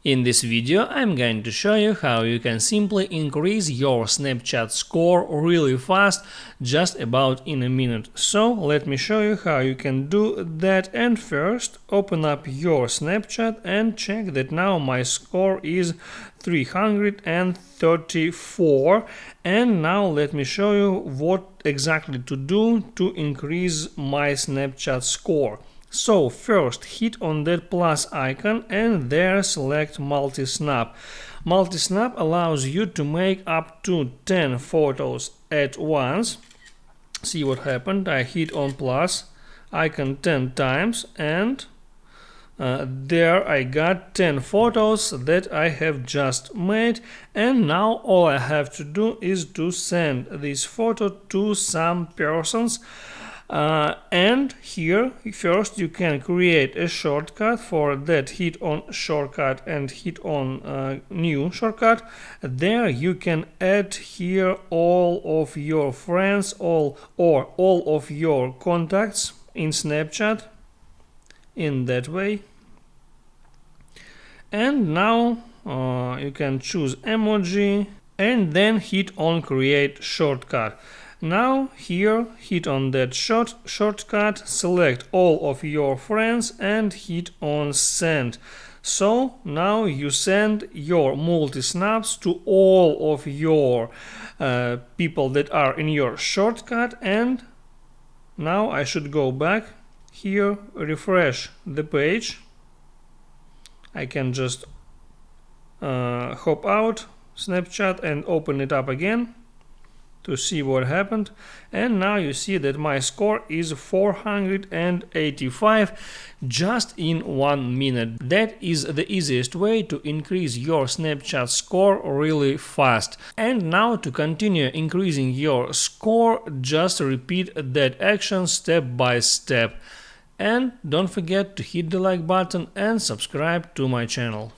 In this video, I'm going to show you how you can simply increase your Snapchat score really fast, just about in a minute. So let me show you how you can do that. And first, open up your Snapchat and check that now my score is 334. And now let me show you what exactly to do to increase my Snapchat score. So first hit on that plus icon and there select multi-snap. Multi-snap allows you to make up to 10 photos at once. See what happened? I hit on plus icon 10 times and there I got 10 photos that I have just made, and now all I have to do is to send this photo to some persons. And here first you can create a shortcut. For that, hit on shortcut and hit on new shortcut. There you can add here all of your friends or all of your contacts in Snapchat in that way. And now you can choose emoji and then hit on create shortcut. Now here hit on that shortcut, select all of your friends and hit on send. So now you send your multi-snaps to all of your people that are in your shortcut. And now I should go back here, refresh the page. I can just hop out Snapchat and open it up again to see what happened, and now you see that my score is 485 just in 1 minute. That is the easiest way to increase your Snapchat score really fast. And now to continue increasing your score, just repeat that action step by step. And don't forget to hit the like button and subscribe to my channel.